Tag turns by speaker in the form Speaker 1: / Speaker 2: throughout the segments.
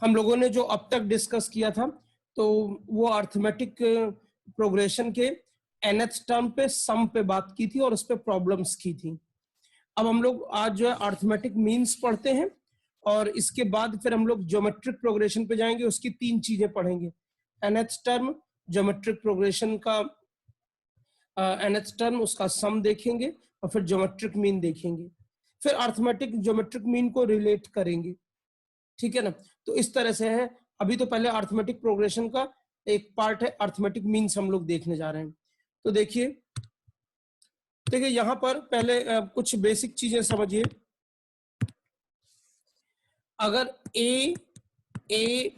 Speaker 1: हम लोगों ने जो अब तक डिस्कस किया था तो वो अर्थमेटिक प्रोग्रेशन के nth टर्म पे सम पे बात की थी और उस पे प्रॉब्लम्स की थी। अब हम लोग आज जो है अर्थमेटिक मीन्स पढ़ते हैं और इसके बाद फिर हम लोग ज्योमेट्रिक प्रोग्रेशन पे जाएंगे, उसकी 3 चीजें पढ़ेंगे। nth टर्म, ज्योमेट्रिक प्रोग्रेशन का nth टर्म, उसका सम देखेंगे और फिर ज्योमेट्रिक मीन देखेंगे, फिर अर्थमेटिक ज्योमेट्रिक मीन को रिलेट करेंगे। ठीक है ना? तो इस तरह से है। अभी तो पहले अर्थमेटिक प्रोग्रेशन का एक पार्ट है, अर्थमेटिक मीन्स हम लोग देखने जा रहे हैं। तो देखिए यहां पर पहले कुछ बेसिक चीजें समझिए। अगर ए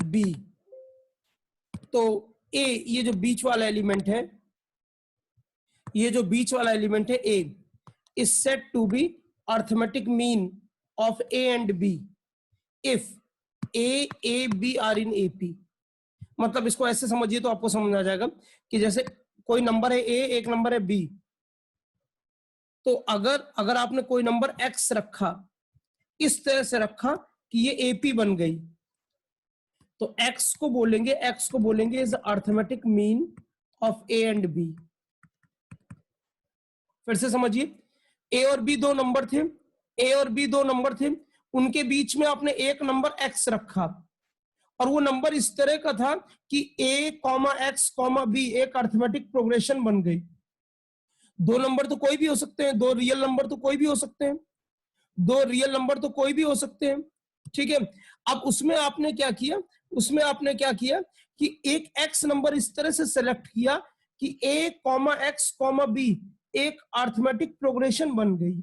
Speaker 1: बी, तो ए ये जो बीच वाला एलिमेंट है, ये जो बीच वाला एलिमेंट है A is said to be arithmetic mean of A and B if A B are in AP. मतलब इसको ऐसे समझिए तो आपको समझ आ जाएगा कि जैसे कोई नंबर है ए, एक नंबर है बी, तो अगर आपने कोई नंबर एक्स रखा, इस तरह से रखा कि ये एपी बन गई, तो एक्स को बोलेंगे is arithmetic mean of A and B. फिर से समझिए, ए और बी दो नंबर थे, उनके बीच में आपने एक नंबर एक्स रखा और वो नंबर इस तरह का था कि A comma X comma B एक अर्थमेटिक प्रोग्रेशन बन गई। दो नंबर तो कोई भी हो सकते हैं, दो रियल नंबर तो कोई भी हो सकते हैं, ठीक है। अब उसमें आपने क्या किया कि एक एक्स नंबर इस तरह से सेलेक्ट किया कि A comma X comma B एक अर्थमेटिक प्रोग्रेशन बन गई,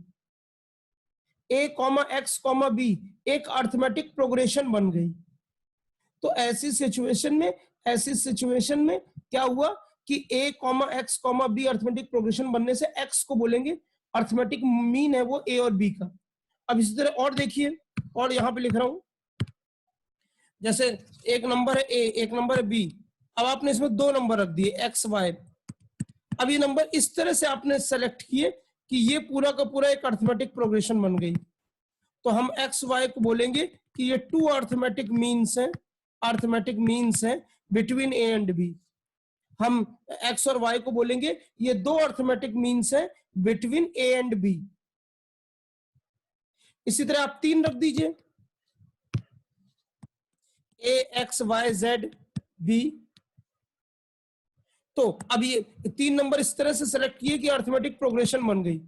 Speaker 1: A comma X comma B एक अर्थमेटिक प्रोग्रेशन बन गई। तो ऐसी सिचुएशन में क्या हुआ कि A comma X comma B arithmetic progression बनने से एक्स को बोलेंगे अर्थमेटिक मीन है वो ए और बी का। अब इसी तरह और देखिए, और यहां पे लिख रहा हूं, जैसे एक नंबर है ए, एक नंबर है बी, अब आपने इसमें दो नंबर रख दिए एक्स वाई। अब ये नंबर इस तरह से आपने सेलेक्ट किए कि ये पूरा का पूरा एक अर्थमेटिक प्रोग्रेशन बन गई, तो हम एक्स वाई को बोलेंगे कि ये टू अर्थमेटिक मीन्स हैं बिटवीन ए एंड बी। हम एक्स और वाई को बोलेंगे ये दो अर्थमेटिक मीन्स हैं बिटवीन ए एंड बी। इसी तरह आप 3 रख दीजिए, ए एक्स वाई जेड बी। तो अब ये 3 नंबर इस तरह से सेलेक्ट किए कि अर्थमेटिक प्रोग्रेशन बन गई,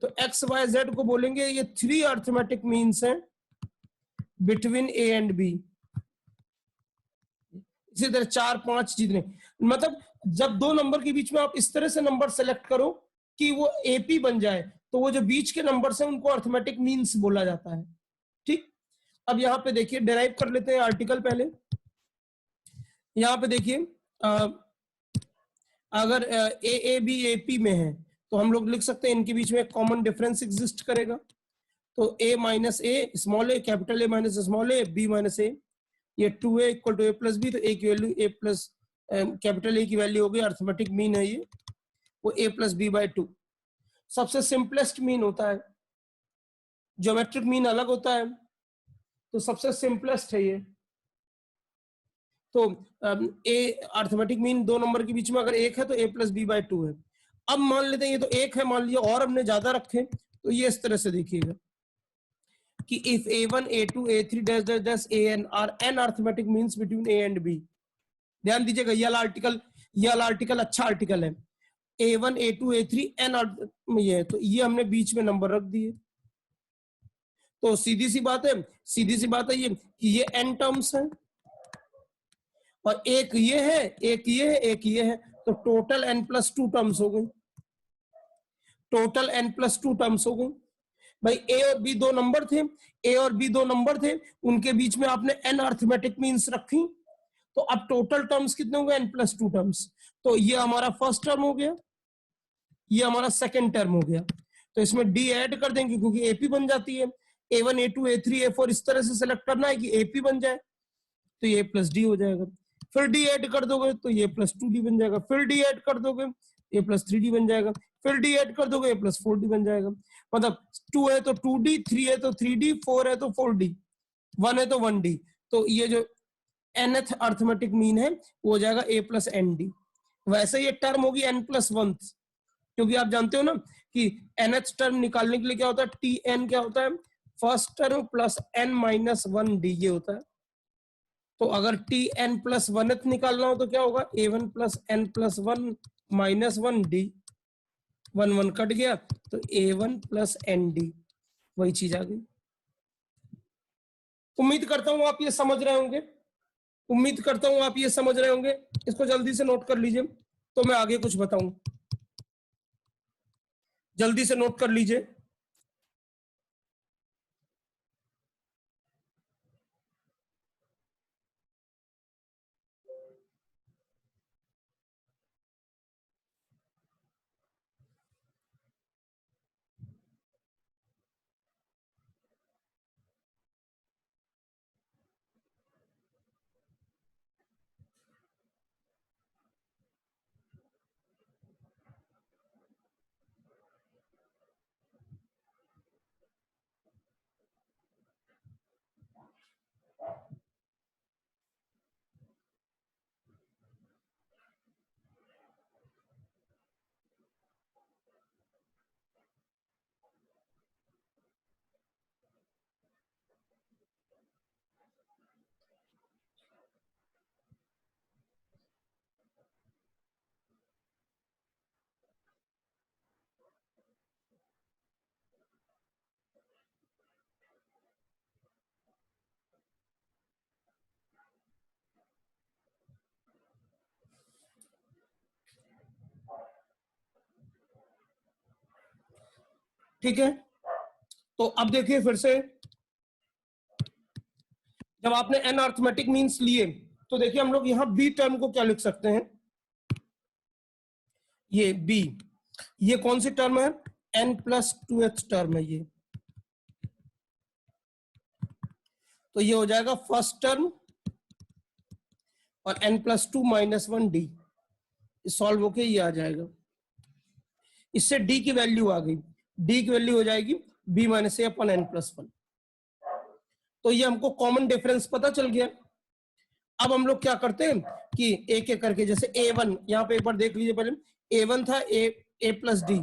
Speaker 1: तो एक्स वाई जेड को बोलेंगे ये 3 अर्थमेटिक मीन्स हैं बिटवीन ए एंड बी। इसी तरह 4 5 जितने, मतलब जब दो नंबर के बीच में आप इस तरह से नंबर सेलेक्ट करो कि वो एपी बन जाए, तो वो जो बीच के नंबर्स हैं उनको अर्थमेटिक मीन्स बोला जाता है। ठीक, अब यहाँ पे देखिए डिराइव कर लेते हैं आर्टिकल। पहले यहाँ पे देखिए अगर ए बी ए पी में है तो हम लोग लिख सकते हैं इनके बीच में एक कॉमन डिफरेंस एग्जिस्ट करेगा। तो A minus A small A, capital A minus small A, B minus A, ये 2a equal to A plus B, तो ए की value A plus capital A की वैल्यू हो गई, अर्थमेटिक मीन है ये वो a प्लस बी बाई 2। सबसे सिंपलेस्ट मीन होता है, ज्योमेट्रिक मीन अलग होता है, तो सबसे सिंपलेस्ट है ये। तो ए अर्थमेटिक मीन दो नंबर के बीच में अगर एक है तो a प्लस बी बाई 2 है। अब मान लेते हैं ये तो एक है, मान लीजिए और हमने ज्यादा रखे, तो ये इस तरह से देखिएगा कि if a1 a2 a3 dash dash dash an are n arithmetic means between a and b। ध्यान दीजिएगा ये वाला आर्टिकल अच्छा आर्टिकल है, a1 a2 a3 n ये है, तो ये हमने बीच में नंबर रख दिए। तो सीधी सी बात है ये कि ये n टर्म्स हैं और एक ये है, एक ये है, तो टोटल n प्लस 2 टर्म्स हो गई। भाई ए और बी दो नंबर थे, उनके बीच में आपने n अर्थमेटिक मीन्स रखी, तो अब टोटल टर्म्स कितने होंगे, n प्लस 2 टर्म्स। तो ये हमारा फर्स्ट टर्म हो गया, ये हमारा सेकंड टर्म हो गया। तो इसमें d ऐड कर देंगे क्योंकि एपी बन जाती है, a1 a2 a3 a4 इस तरह से सेलेक्ट करना है कि एपी बन जाए, तो ये प्लस डी हो जाएगा। फिर डी ऐड कर दोगे तो ये प्लस 2d बन जाएगा, फिर डी ऐड कर दोगे ये प्लस 3d बन जाएगा, फिर डी ऐड कर दोगे ये प्लस 4d बन जाएगा। मतलब 2 है तो 2d, 3 है तो 3d, 4 है तो 4d, 1 है तो 1d। तो ये जो nth अर्थमेटिक मीन है वो हो जाएगा a प्लस एन डी। वैसे ये टर्म होगी n प्लस वन, क्योंकि आप जानते हो ना कि nth टर्म निकालने के लिए क्या होता है, टी एन क्या होता है, first term plus n minus one D ये होता है। तो अगर टी एन प्लस वन निकालना हो तो क्या होगा, A one plus N plus one minus one D, one one cut गया तो A one plus N D, वही चीज आ गई। उम्मीद करता हूं आप ये समझ रहे होंगे, उम्मीद करता हूं आप ये समझ रहे होंगे। इसको जल्दी से नोट कर लीजिए तो मैं आगे कुछ बताऊं, जल्दी से नोट कर लीजिए। ठीक है, तो अब देखिए फिर से, जब आपने एन अर्थमेटिक मीन्स लिए तो देखिए हम लोग यहाँ बी टर्म को क्या लिख सकते हैं, ये बी, ये कौन सी टर्म है, N plus two th term है ये। तो ये हो जाएगा फर्स्ट टर्म और N plus two minus one D, solve होके ये आ जाएगा। इससे डी की वैल्यू आ गई, डी की वैल्यू हो जाएगी बी माइनस ए अपन एन प्लस वन। तो ये हमको कॉमन डिफरेंस पता चल गया। अब हम लोग क्या करते हैं कि एक एक करके, जैसे ए वन, यहाँ पे एक बार देख लीजिए पहले, ए वन था ए प्लस डी,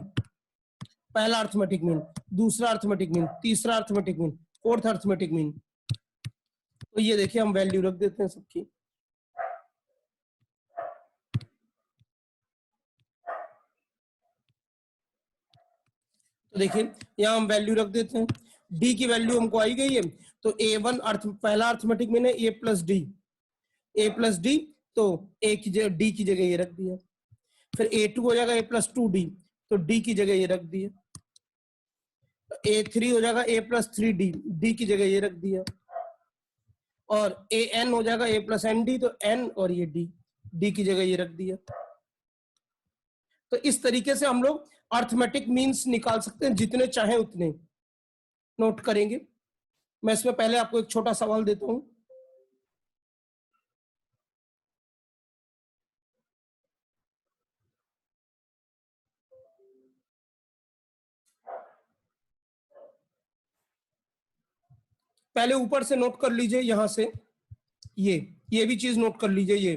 Speaker 1: पहला अर्थमेटिक मीन, दूसरा अर्थमेटिक मीन, तीसरा arithmetic mean, fourth arithmetic mean. तो ये देखिए हम वैल्यू रख देते हैं सबकी। तो देखिए यहाँ हम वैल्यू रख देते हैं, डी की वैल्यू हमको आई गई है। तो ए वन अर्थ, पहला अर्थमेटिक मीन है ए प्लस डी, ए प्लस डी, तो ए की जगह डी की जगह ये रख दिया। फिर ए टू हो जाएगा ए प्लस टू डी, तो डी की जगह ये रख दिया। ए थ्री हो जाएगा ए प्लस थ्री डी, डी की जगह ये रख दिया। और ए एन हो जाएगा ए प्लस एन डी, तो एन और ये डी, डी की जगह ये रख दिया। तो इस तरीके से हम लोग अर्थमेटिक मीन्स निकाल सकते हैं, जितने चाहे उतने नोट करेंगे। मैं इसमें पहले आपको एक छोटा सवाल देता हूं। पहले ऊपर से नोट कर लीजिए, यहां से ये भी चीज नोट कर लीजिए। ये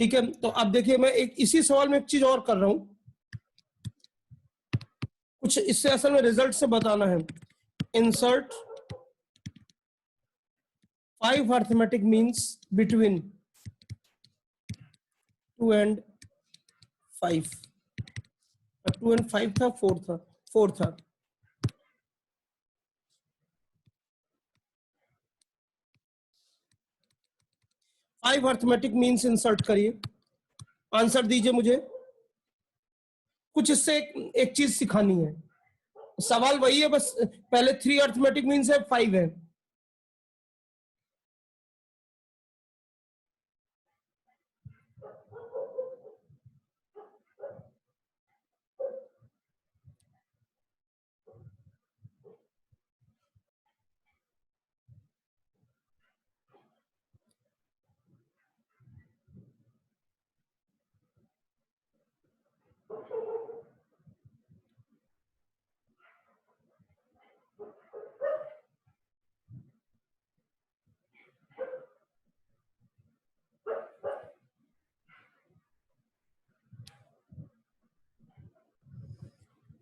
Speaker 1: ठीक है, तो अब देखिए मैं एक इसी सवाल में एक चीज और कर रहा हूं, कुछ इससे असल में रिजल्ट से बताना है। Insert 5 arithmetic means between 2 and 5। 2 and 5 था, 4 था। 5 अर्थमेटिक मीन्स इंसर्ट करिए, आंसर दीजिए मुझे। कुछ इससे एक चीज सिखानी है, सवाल वही है, बस पहले 3 अर्थमेटिक मीन्स है, 5 है।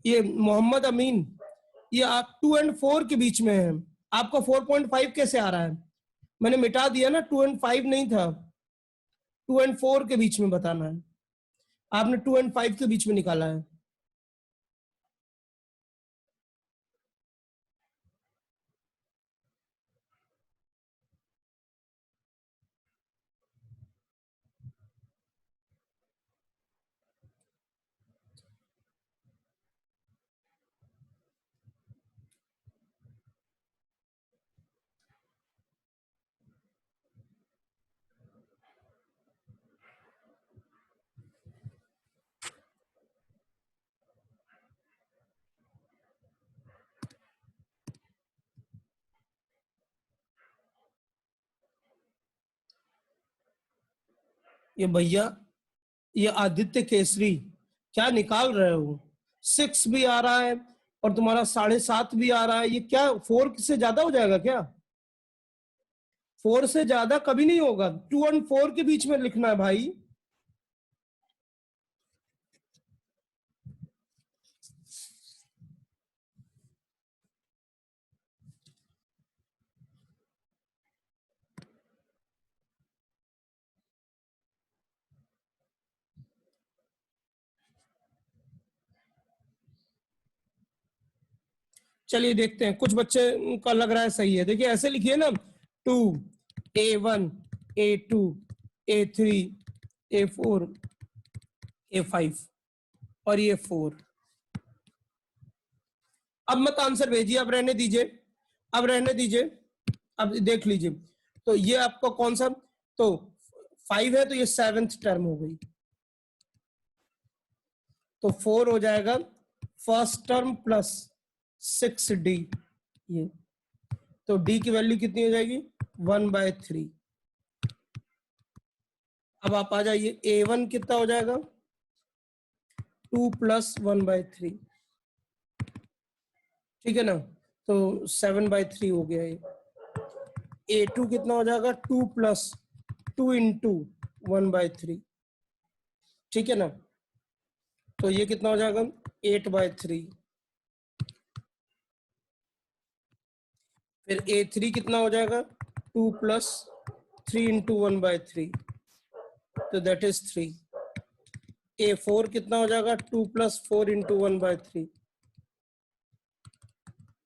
Speaker 1: ये मोहम्मद अमीन, ये आप 2 and 4 के बीच में है, आपका 4.5 कैसे आ रहा है? मैंने मिटा दिया ना, 2 and 5 नहीं था, 2 and 4 के बीच में बताना है, आपने 2 and 5 के बीच में निकाला है। ये भैया, ये आदित्य केसरी, क्या निकाल रहे हो? 6 भी आ रहा है और तुम्हारा 7.5 भी आ रहा है, ये क्या 4 से ज्यादा हो जाएगा क्या? 4 से ज्यादा कभी नहीं होगा, 2 and 4 के बीच में लिखना है भाई। चलिए देखते हैं, कुछ बच्चे का लग रहा है सही है। देखिए ऐसे लिखिए ना, 2A1 A2 A3 A4 A5 और ये 4। अब मत आंसर भेजिए, अब रहने दीजिए, अब रहने दीजिए, अब देख लीजिए। तो ये आपका कौन सा, तो 5 है, तो ये 7th टर्म हो गई, तो 4 हो जाएगा फर्स्ट टर्म प्लस 6D, ये तो D की वैल्यू कितनी हो जाएगी? 1/3। अब आप आ जाइए, A1 कितना हो जाएगा? 2 + 1/3, ठीक है ना, तो 7/3 हो गया ये। A2 कितना हो जाएगा? 2 + 2 × 1/3, ठीक है ना, तो ये कितना हो जाएगा? 8/3। फिर A3 कितना हो जाएगा? 2 + 3 × 1/3, तो दैट इज 3। A4 कितना हो जाएगा? 2 + 4 × 1/3,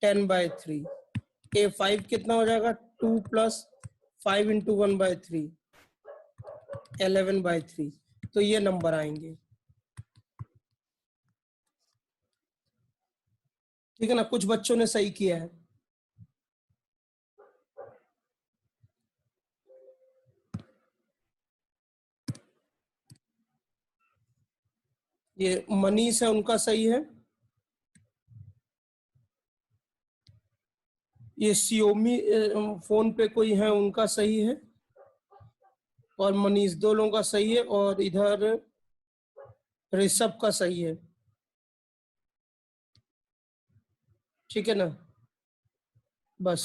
Speaker 1: 10/3। A5 कितना हो जाएगा? 2 + 5 × 1/3, 11/3। तो ये नंबर आएंगे, ठीक है ना, कुछ बच्चों ने सही किया है। ये मनीष है, उनका सही है। ये Xiaomi फोन पे कोई है, उनका सही है, और मनीष, दो लोगों का सही है, और इधर ऋषभ का सही है, ठीक है ना, बस।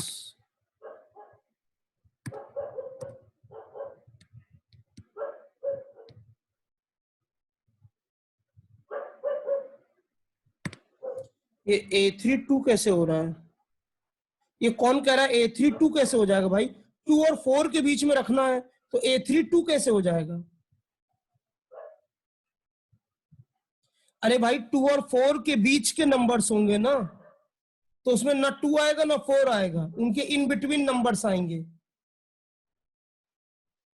Speaker 1: ये A32 कैसे हो रहा है? ये कौन कह रहा है A32 कैसे हो जाएगा भाई? 2 और 4 के बीच में रखना है तो A32 कैसे हो जाएगा? अरे भाई 2 और 4 के बीच के नंबर्स होंगे ना, तो उसमें ना 2 आएगा ना 4 आएगा, उनके इन बिटवीन नंबर्स आएंगे।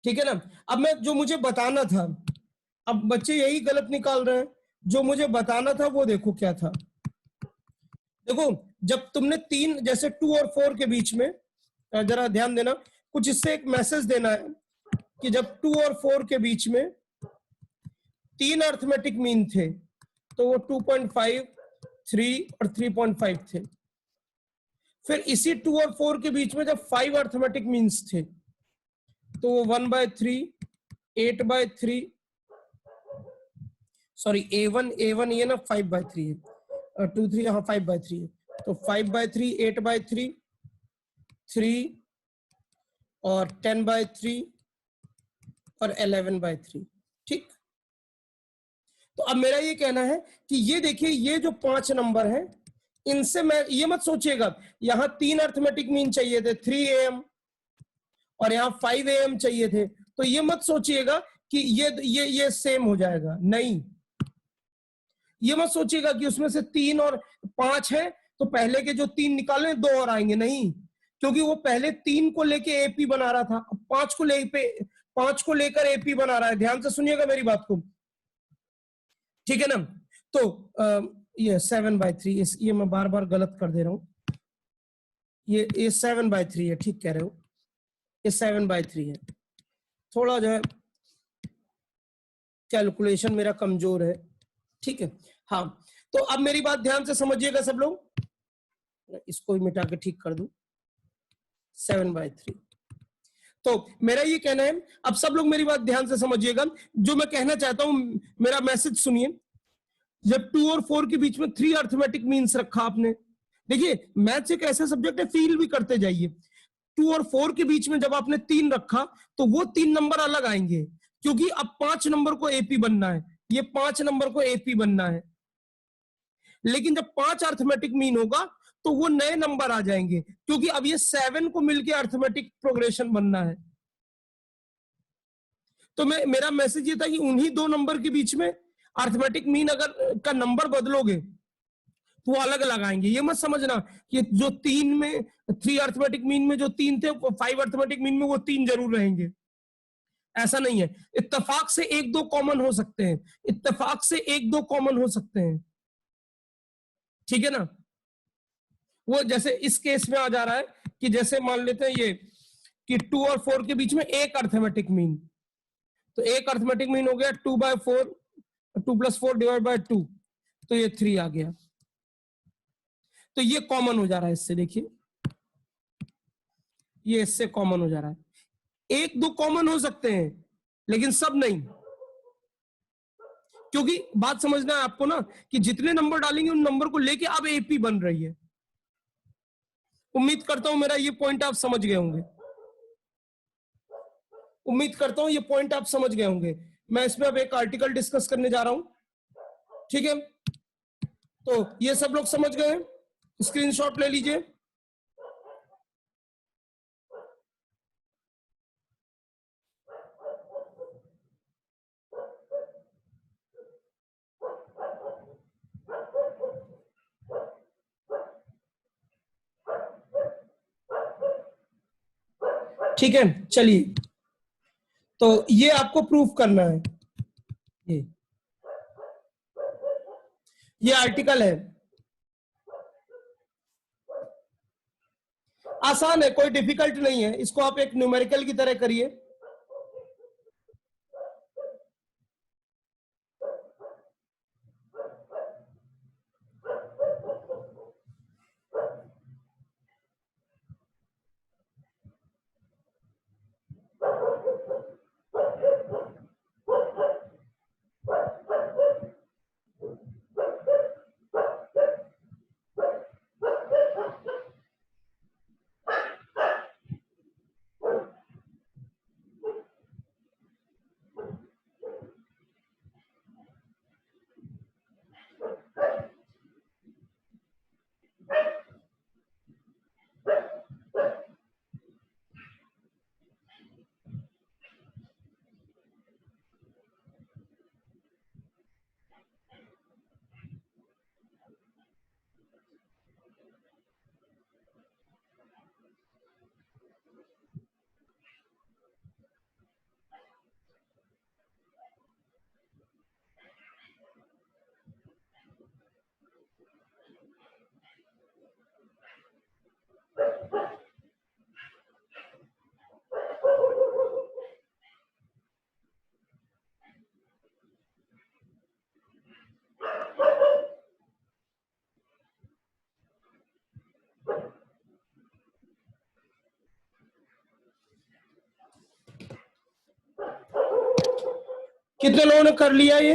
Speaker 1: ठीक है ना? अब मैं जो मुझे बताना था, अब बच्चे यही गलत निकाल रहे हैं। जो मुझे बताना था वो देखो क्या था। देखो जब तुमने तीन, जैसे 2 और 4 के बीच में, जरा ध्यान देना, कुछ इससे एक मैसेज देना है कि जब 2 और 4 के बीच में तीन अर्थमेटिक मीन थे तो वो 2.5, 3 और 3.5 थे। फिर इसी 2 और 4 के बीच में जब 5 अर्थमेटिक मीन्स थे तो वो 1/3, 8/3, सॉरी A1 ये ना 5/3 है, 2 3 हाँ 5/3 है, तो 5/3, 8/3, 3 और 10/3 और 11/3। ठीक, तो अब मेरा ये कहना है कि ये देखिए, ये जो 5 नंबर हैं, इनसे मैं ये मत सोचिएगा यहां 3 अर्थमेटिक मीन चाहिए थे 3 AM और यहाँ 5 AM चाहिए थे, तो ये मत सोचिएगा कि ये सेम हो जाएगा, नहीं। ये मत सोचिएगा कि उसमें से 3 और 5 है तो पहले के जो 3 निकाले 2 और आएंगे, नहीं, क्योंकि वो पहले 3 को लेके AP बना रहा था, अब 5 को लेकर AP बना रहा है। ध्यान से सुनिएगा मेरी बात को, ठीक है ना? तो ये 7/3, ये मैं बार बार गलत कर दे रहा हूं, ये 7/3 है, ठीक कह रहे हो, ये 7/3 है। थोड़ा जो है कैलकुलेशन मेरा कमजोर है, ठीक है। हाँ, तो अब मेरी बात ध्यान से समझिएगा सब लोग, इसको ही मिटा के ठीक कर दूं, 7/3। तो मेरा ये कहना है, अब सब लोग मेरी बात ध्यान से समझिएगा, जो मैं कहना चाहता हूं, मेरा मैसेज सुनिए। जब 2 और 4 के बीच में 3 अर्थमेटिक मीन्स रखा आपने, देखिए मैथ्स एक ऐसा सब्जेक्ट है, फील भी करते जाइए। 2 और 4 के बीच में जब आपने 3 रखा तो वो 3 नंबर अलग आएंगे, क्योंकि अब 5 नंबर को AP बनना है, ये 5 नंबर को AP बनना है। लेकिन जब 5 अर्थमेटिक मीन होगा तो वो नए नंबर आ जाएंगे, क्योंकि अब ये 7 को मिलकर अर्थमेटिक प्रोग्रेशन बनना है। तो मेरा मैसेज ये था कि उन्हीं दो नंबर के बीच में अर्थमेटिक मीन अगर का नंबर बदलोगे तो वो अलग अलग आएंगे। ये मत समझना कि जो 3 में 3 अर्थमेटिक मीन में जो 3 थे 5 अर्थमेटिक मीन में वो 3 जरूर रहेंगे, ऐसा नहीं है। इत्तेफाक से 1-2 कॉमन हो सकते हैं, इत्तेफाक से 1-2 कॉमन हो सकते हैं, ठीक है ना? वो जैसे इस केस में आ जा रहा है कि जैसे मान लेते हैं ये कि 2 और 4 के बीच में एक अर्थमेटिक मीन, तो एक अर्थमेटिक मीन हो गया 2/4, 2 + 4 / 2, तो ये 3 आ गया। तो ये कॉमन हो जा रहा है इससे, देखिए ये इससे कॉमन हो जा रहा है। 1-2 कॉमन हो सकते हैं लेकिन सब नहीं, क्योंकि बात समझना है आपको ना कि जितने नंबर डालेंगे उन नंबर को लेके अब AP बन रही है। उम्मीद करता हूं मेरा ये पॉइंट आप समझ गए होंगे, उम्मीद करता हूं ये पॉइंट आप समझ गए होंगे। मैं इसमें अब एक आर्टिकल डिस्कस करने जा रहा हूं, ठीक है? तो ये सब लोग समझ गए, स्क्रीनशॉट ले लीजिए। ठीक है, चलिए, तो ये आपको प्रूफ करना है। ये आर्टिकल है, आसान है, कोई डिफिकल्ट नहीं है, इसको आप एक न्यूमेरिकल की तरह करिए। कितने लोगों ने कर लिया ये?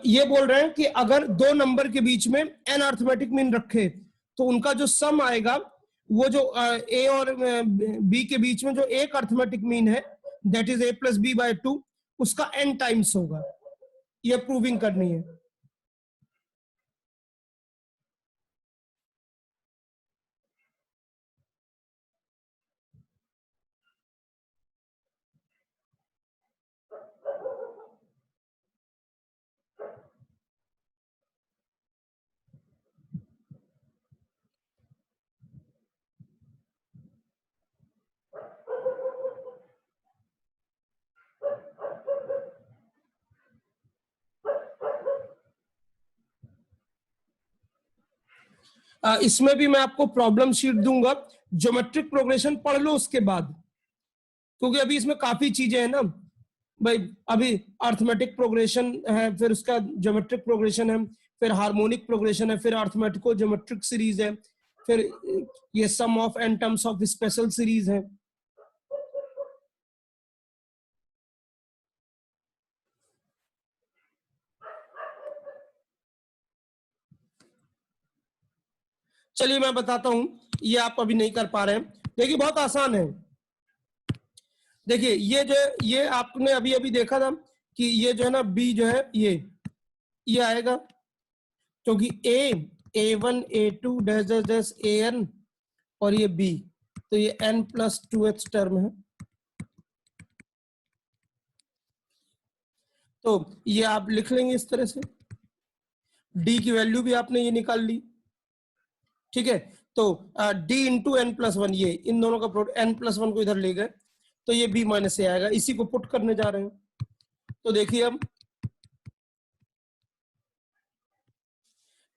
Speaker 1: ये बोल रहे हैं कि अगर दो नंबर के बीच में एन अर्थमेटिक मीन रखे तो उनका जो सम आएगा वो जो ए और बी के बीच में जो एक अर्थमेटिक मीन है दैट इज a+b/2 उसका n टाइम्स होगा। ये प्रूविंग करनी है। इसमें भी मैं आपको प्रॉब्लम शीट दूंगा, ज्योमेट्रिक प्रोग्रेशन पढ़ लो उसके बाद, क्योंकि अभी इसमें काफी चीजें हैं ना भाई। अभी अर्थमेटिक प्रोग्रेशन है, फिर उसका ज्योमेट्रिक प्रोग्रेशन है, फिर हार्मोनिक प्रोग्रेशन है, फिर अर्थमेटिको ज्योमेट्रिक सीरीज है, फिर ये sum of N terms of special series है। चलिए मैं बताता हूं, ये आप अभी नहीं कर पा रहे हैं। देखिए बहुत आसान है। देखिए ये आपने अभी अभी देखा था कि ये जो है ना बी जो है ये आएगा, क्योंकि a1 a2 dash dash dash an और ये b, तो ये n+2h टर्म है। तो ये आप लिख लेंगे इस तरह से, d की वैल्यू भी आपने ये निकाल ली, ठीक है। तो d इंटू n+1, ये इन दोनों का प्रोडक्ट n+1 को इधर ले गए तो ये b माइनस ए आएगा। इसी को पुट करने जा रहे हैं। तो देखिए अब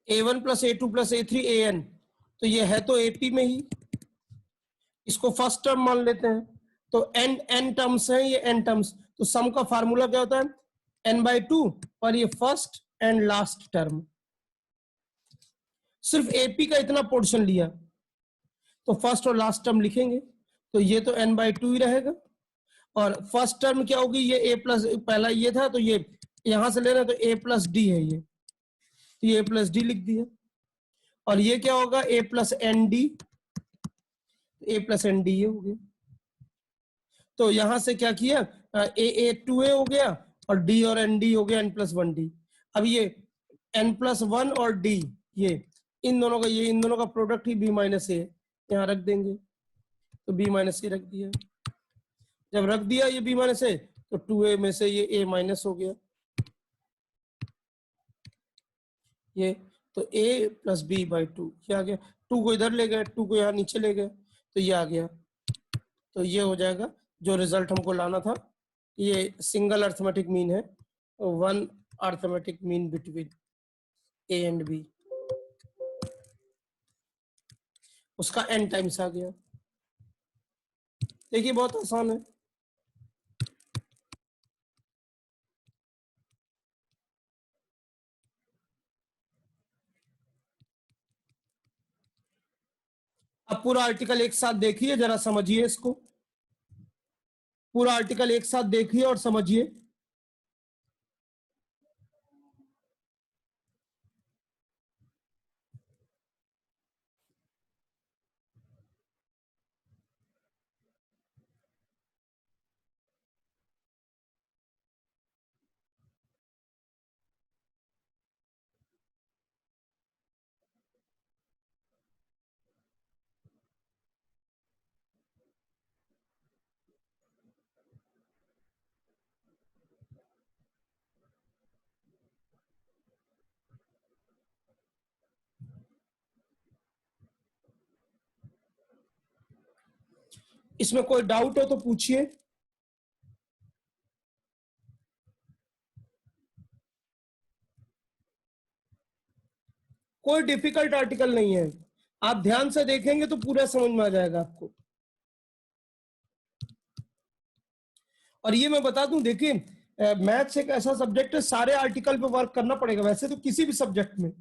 Speaker 1: a1+a2+a3 an, तो ये है तो AP में ही, इसको फर्स्ट टर्म मान लेते हैं। तो n टर्म्स हैं, ये n टर्म्स, तो सम का फार्मूला क्या होता है n/2 और ये फर्स्ट एंड लास्ट टर्म। सिर्फ AP का इतना पोर्शन लिया तो फर्स्ट और लास्ट टर्म लिखेंगे, तो ये तो n/2 ही रहेगा। और फर्स्ट टर्म क्या होगी, ये a+ पहला ये था तो ये यहां से ले रहे तो a+d है ये, तो ये a+d लिख दिया। और ये क्या होगा a+nd, a+nd ये हो गया। तो यहां से क्या किया, a 2a हो गया और d और nd हो गया n+1d। अब ये n+1 और d, ये इन दोनों का प्रोडक्ट ही b-a यहाँ रख देंगे, तो b-a रख दिया। जब रख दिया ये b-a तो 2a में से ये a- हो गया, ये तो a+b/2 ये आ गया। 2 को इधर ले गए, 2 को यहाँ नीचे ले गए, तो ये आ गया। तो ये हो जाएगा जो रिजल्ट हमको लाना था। ये सिंगल अर्थमेटिक मीन है, 1 arithmetic mean between a and b, उसका n टाइम्स आ गया। देखिए बहुत आसान है। अब पूरा आर्टिकल एक साथ देखिए, जरा समझिए इसको। पूरा आर्टिकल एक साथ देखिए और समझिए। इसमें कोई डाउट हो तो पूछिए। कोई डिफिकल्ट आर्टिकल नहीं है, आप ध्यान से देखेंगे तो पूरा समझ में आ जाएगा आपको। और ये मैं बता दूं, देखिए मैथ्स एक ऐसा सब्जेक्ट है, सारे आर्टिकल पे वर्क करना पड़ेगा, वैसे तो किसी भी सब्जेक्ट में।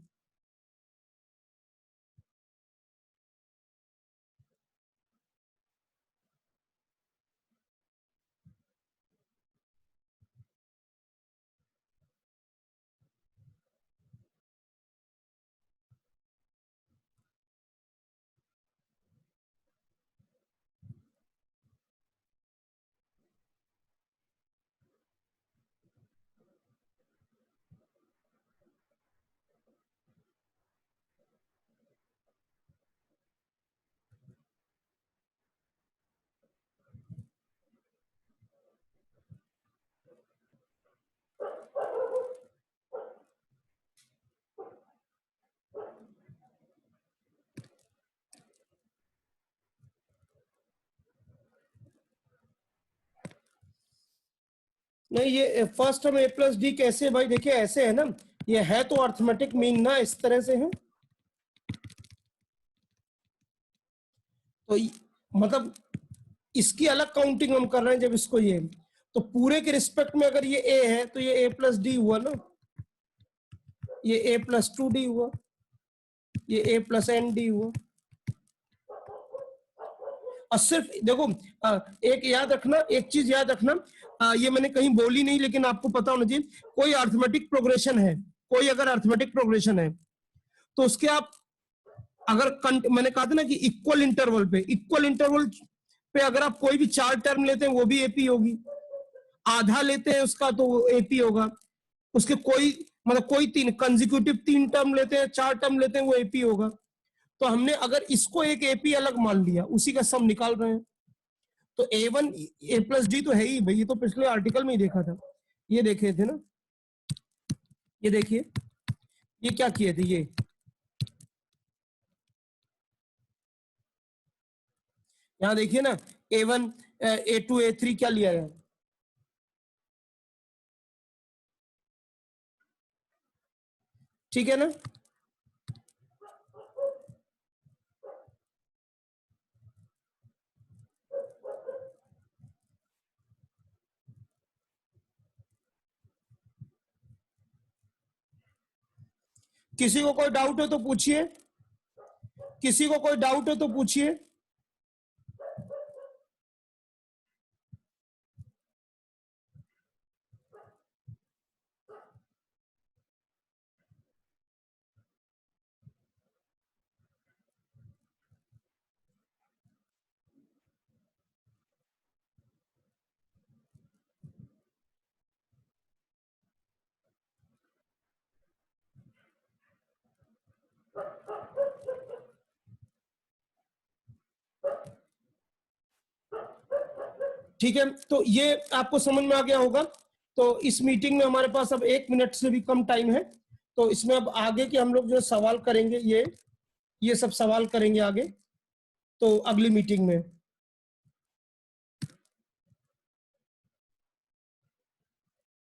Speaker 1: नहीं, ये फर्स्ट टर्म ए प्लस डी कैसे भाई, देखिए ऐसे है ना, ये है तो अर्थमेटिक मीन ना, इस तरह से है। तो मतलब इसकी अलग काउंटिंग हम कर रहे हैं जब इसको ये, तो पूरे के रिस्पेक्ट में अगर ये ए है तो ये ए प्लस डी हुआ ना, ये ए प्लस 2d हुआ, ये ए प्लस एन डी हुआ। और सिर्फ देखो एक याद रखना, एक चीज याद रखना, ये मैंने कहीं बोली नहीं लेकिन आपको पता होना चाहिए, कोई अर्थमेटिक प्रोग्रेशन है, कोई अगर अर्थमेटिक प्रोग्रेशन है तो उसके आप अगर मैंने कहा था ना कि इक्वल इंटरवल पे अगर आप कोई भी 4 टर्म लेते हैं वो भी एपी होगी, आधा लेते हैं उसका तो एपी होगा, उसके कोई मतलब कोई 3 कंसेक्यूटिव 3 टर्म लेते हैं, 4 टर्म लेते हैं, वो एपी होगा। तो हमने अगर इसको एक एपी अलग मान लिया, उसी का सम निकाल रहे हैं, तो A1 A प्लस डी तो है ही भाई, ये तो पिछले आर्टिकल में ही देखा था, ये देखे थे ना, ये देखिए ये क्या किए थे, ये यहां देखिए ना, A1 A2 A3 क्या लिया है, ठीक है ना। किसी को कोई डाउट हो तो पूछिए, किसी को कोई डाउट हो तो पूछिए। ठीक है, तो ये आपको समझ में आ गया होगा। तो इस मीटिंग में हमारे पास अब 1 मिनट से भी कम टाइम है, तो इसमें अब आगे के हम लोग जो सवाल करेंगे, ये सब सवाल करेंगे आगे, तो अगली मीटिंग में।